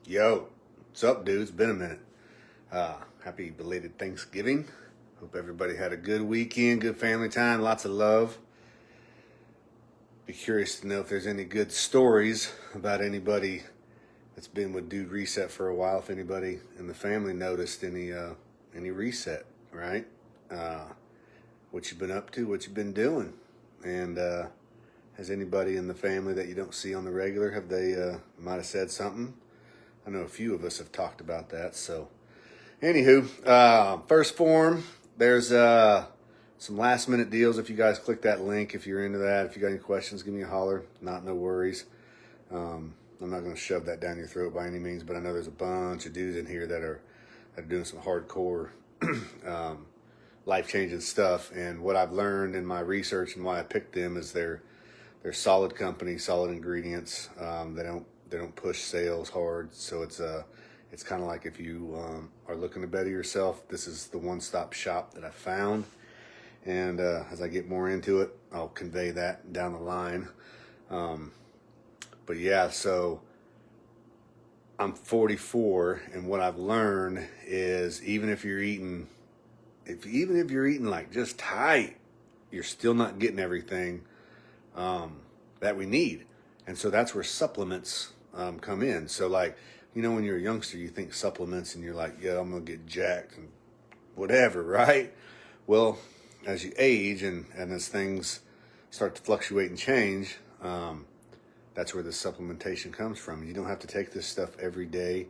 Yo, what's up, dudes? Been a minute. Happy belated Thanksgiving. Hope everybody had a good weekend, good family time, lots of love. Be curious to know if there's any good stories about anybody that's been with Dude Reset for a while. If anybody in the family noticed any reset, right? What you've been up to, what you've been doing, and has anybody in the family that you don't see on the regular, have they might have said something? I know a few of us have talked about that. So, anywho, first form, there's some last minute deals. If you guys click that link, if you're into that, if you got any questions, give me a holler. No worries. I'm not going to shove that down your throat by any means, but I know there's a bunch of dudes in here that are doing some hardcore, life changing stuff. And what I've learned in my research and why I picked them is they're solid company, solid ingredients. They don't push sales hard, so it's kind of like if you are looking to better yourself, this is the one-stop shop that I found. And as I get more into it, I'll convey that down the line. But yeah, so I'm 44, and what I've learned is even if you're eating like just tight, you're still not getting everything that we need. And so that's where supplements come in. So like, when you're a youngster, you think supplements and you're like, yeah, I'm going to get jacked and whatever, right? Well, as you age and as things start to fluctuate and change, that's where the supplementation comes from. You don't have to take this stuff every day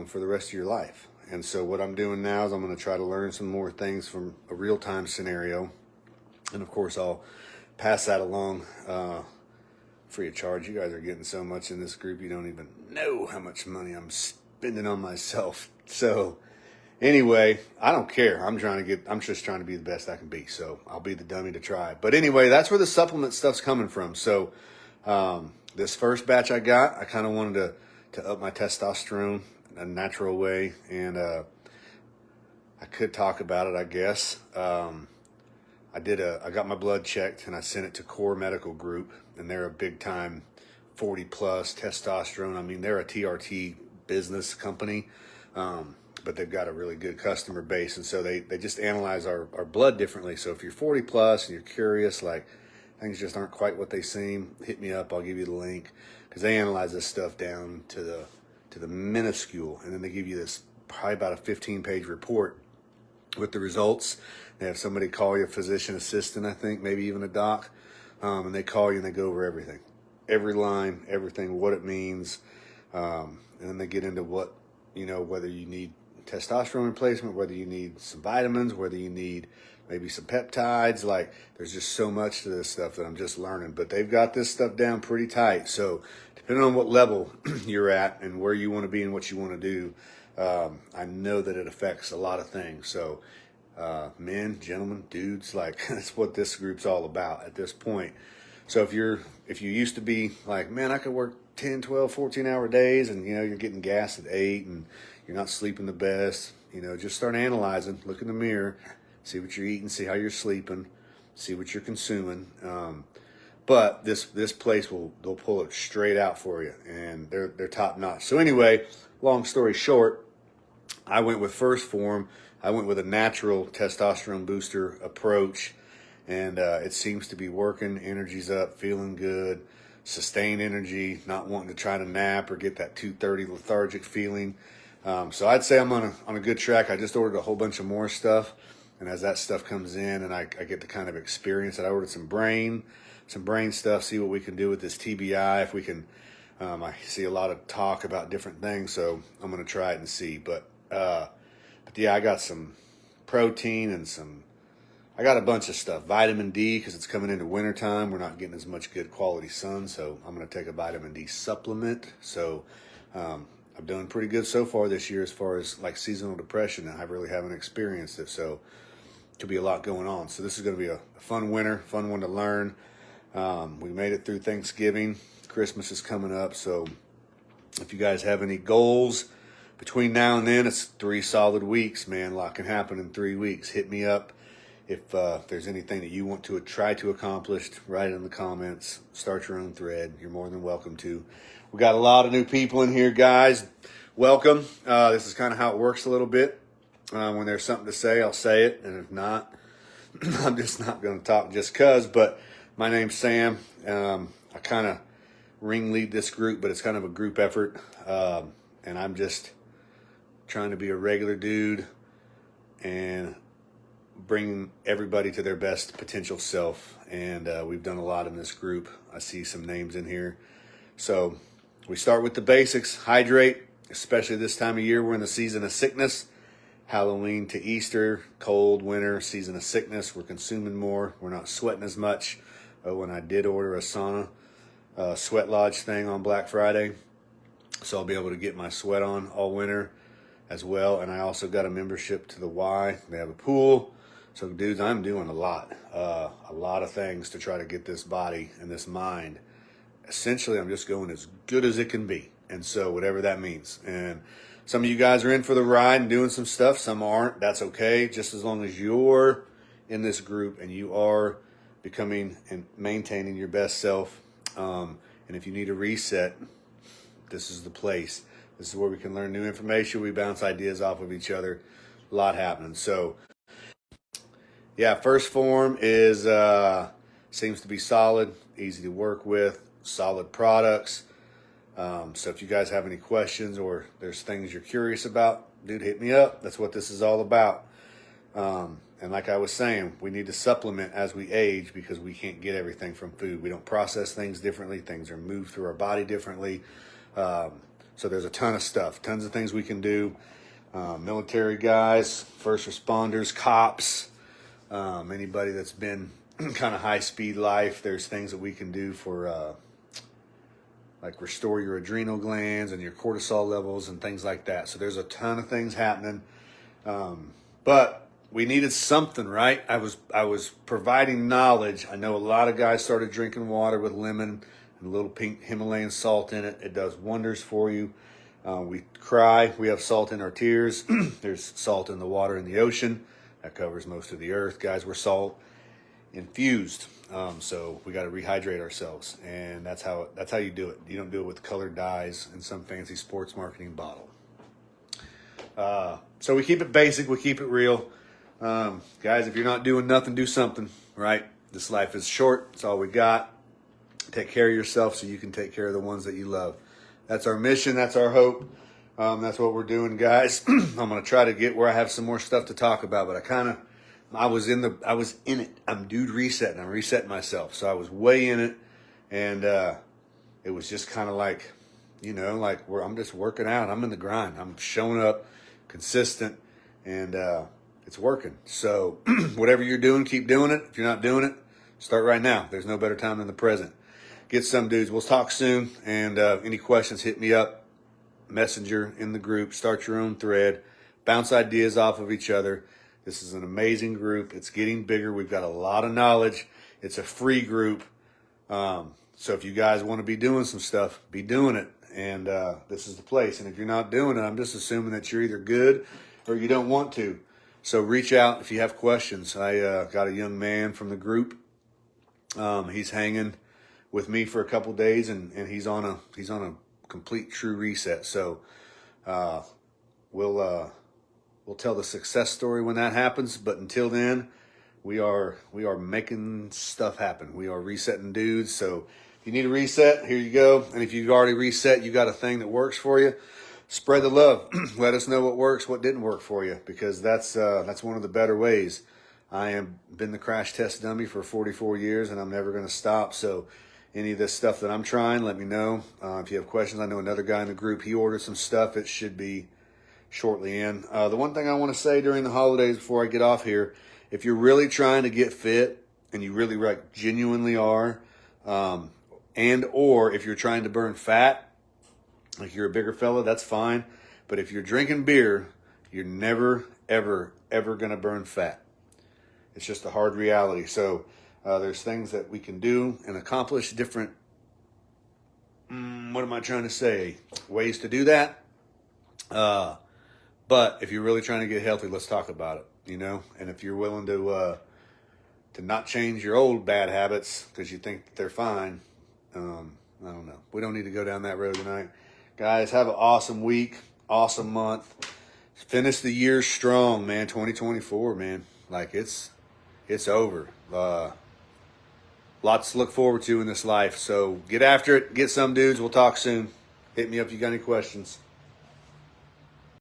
for the rest of your life. And so what I'm doing now is I'm going to try to learn some more things from a real-time scenario. And of course, I'll pass that along free of charge. You guys are getting so much in this group, you don't even know how much money I'm spending on myself. So anyway, I don't care. I'm just trying to be the best I can be. So I'll be the dummy to try. But anyway, that's where the supplement stuff's coming from. So this first batch I got, I kind of wanted to up my testosterone in a natural way. And I could talk about it, I guess. I got my blood checked and I sent it to Core Medical Group, and they're a big time 40 plus testosterone. I mean, they're a TRT business company, but they've got a really good customer base. And so they just analyze our blood differently. So if you're 40 plus and you're curious, like things just aren't quite what they seem, hit me up. I'll give you the link, because they analyze this stuff down to the minuscule. And then they give you this probably about a 15-page report with the results. They have somebody call you, a physician assistant, I think, maybe even a doc, and they call you and they go over everything, every line, everything, what it means, and then they get into what, whether you need testosterone replacement, whether you need some vitamins, whether you need maybe some peptides. Like, there's just so much to this stuff that I'm just learning, but they've got this stuff down pretty tight. So depending on what level you're at and where you want to be and what you want to do, I know that it affects a lot of things. So men, gentlemen, dudes, like that's what this group's all about at this point. So if you used to be like, man, I could work 10, 12, 14-hour days, and you're getting gas at 8 and you're not sleeping the best, just start analyzing, look in the mirror, see what you're eating, see how you're sleeping, see what you're consuming. But this place they'll pull it straight out for you, and they're top notch. So anyway, long story short, I went with first form. I went with a natural testosterone booster approach, and it seems to be working. Energy's up, feeling good, sustained energy, not wanting to try to nap or get that 2:30 lethargic feeling. So I'd say I'm on a good track. I just ordered a whole bunch of more stuff, and as that stuff comes in and I get the kind of experience, I ordered some brain stuff, see what we can do with this TBI, if we can. I see a lot of talk about different things, so I'm going to try it and see. But yeah, I got some protein and I got a bunch of stuff. Vitamin D, because it's coming into wintertime. We're not getting as much good quality sun, so I'm going to take a vitamin D supplement. So I'm doing pretty good so far this year as far as like seasonal depression. I really haven't experienced it, so could be a lot going on. So this is going to be a fun winter, fun one to learn. We made it through Thanksgiving. Christmas is coming up, so if you guys have any goals between now and then, it's 3 solid weeks, man. A lot can happen in 3 weeks. Hit me up. If there's anything that you want to try to accomplish, write it in the comments. Start your own thread. You're more than welcome to. We got a lot of new people in here, guys. Welcome. This is kind of how it works a little bit. When there's something to say, I'll say it. And if not, I'm just not going to talk just because. But my name's Sam. I kind of ringlead this group, but it's kind of a group effort. And I'm just trying to be a regular dude and bring everybody to their best potential self. And we've done a lot in this group. I see some names in here. So we start with the basics. Hydrate, especially this time of year. We're in the season of sickness. Halloween to Easter, cold, winter, season of sickness. We're consuming more. We're not sweating as much. When I did order a sauna sweat lodge thing on Black Friday, so I'll be able to get my sweat on all winter as well. And I also got a membership to the Y. They have a pool. So, dudes, I'm doing a lot of things to try to get this body and this mind. Essentially, I'm just going as good as it can be. And so whatever that means. And some of you guys are in for the ride and doing some stuff. Some aren't. That's okay. Just as long as you're in this group and you are becoming and maintaining your best self. And if you need a reset, this is the place. This is where we can learn new information. We bounce ideas off of each other. A lot happening. So, yeah, first form is seems to be solid, easy to work with, solid products. So if you guys have any questions or there's things you're curious about, dude, hit me up. That's what this is all about. And like I was saying, we need to supplement as we age because we can't get everything from food. We don't process things differently. Things are moved through our body differently. So there's a ton of stuff, tons of things we can do. Military guys, first responders, cops, anybody that's been kind of high-speed life, there's things that we can do for like restore your adrenal glands and your cortisol levels and things like that. So there's a ton of things happening. But we needed something, right? I was providing knowledge. I know a lot of guys started drinking water with lemon and a little pink Himalayan salt in it. It does wonders for you. We cry. We have salt in our tears. There's salt in the water in the ocean. That covers most of the earth. Guys, we're salt infused. So we got to rehydrate ourselves, and that's how you do it. You don't do it with colored dyes in some fancy sports marketing bottle. So we keep it basic, we keep it real. Guys, if you're not doing nothing, do something, right? This life is short. It's all we got. Take care of yourself so you can take care of the ones that you love. That's our mission. That's our hope. That's what we're doing, guys. I'm going to try to get where I have some more stuff to talk about, but I was in it. I'm dude resetting. I'm resetting myself. So I was way in it. And it was just kind of like, I'm just working out. I'm in the grind. I'm showing up consistent and it's working. So whatever you're doing, keep doing it. If you're not doing it, start right now. There's no better time than the present. Get some, dudes. We'll talk soon. And any questions, hit me up. Messenger in the group. Start your own thread. Bounce ideas off of each other. This is an amazing group. It's getting bigger. We've got a lot of knowledge. It's a free group. So if you guys want to be doing some stuff, be doing it. And this is the place. And if you're not doing it, I'm just assuming that you're either good or you don't want to. So reach out if you have questions. I got a young man from the group. He's hanging with me for a couple days, and he's on a complete true reset. So we'll tell the success story when that happens. But until then, we are making stuff happen. We are resetting dudes. So if you need a reset, here you go. And if you've already reset, you got a thing that works for you, spread the love. Let us know what works, what didn't work for you, because that's one of the better ways. I have been the crash test dummy for 44 years, and I'm never going to stop. So any of this stuff that I'm trying, let me know. If you have questions, I know another guy in the group, he ordered some stuff. It should be shortly in. The one thing I want to say during the holidays before I get off here, if you're really trying to get fit and you really genuinely are, and or if you're trying to burn fat, like you're a bigger fella, that's fine. But if you're drinking beer, you're never, ever, ever going to burn fat. It's just a hard reality. So there's things that we can do and accomplish different, what am I trying to say? Ways to do that. But if you're really trying to get healthy, let's talk about it, And if you're willing to not change your old bad habits because you think they're fine, I don't know. We don't need to go down that road tonight. Guys, have an awesome week, awesome month. Finish the year strong, man. 2024, man. Like it's over. Lots to look forward to in this life. So get after it. Get some dudes. We'll talk soon. Hit me up if you got any questions.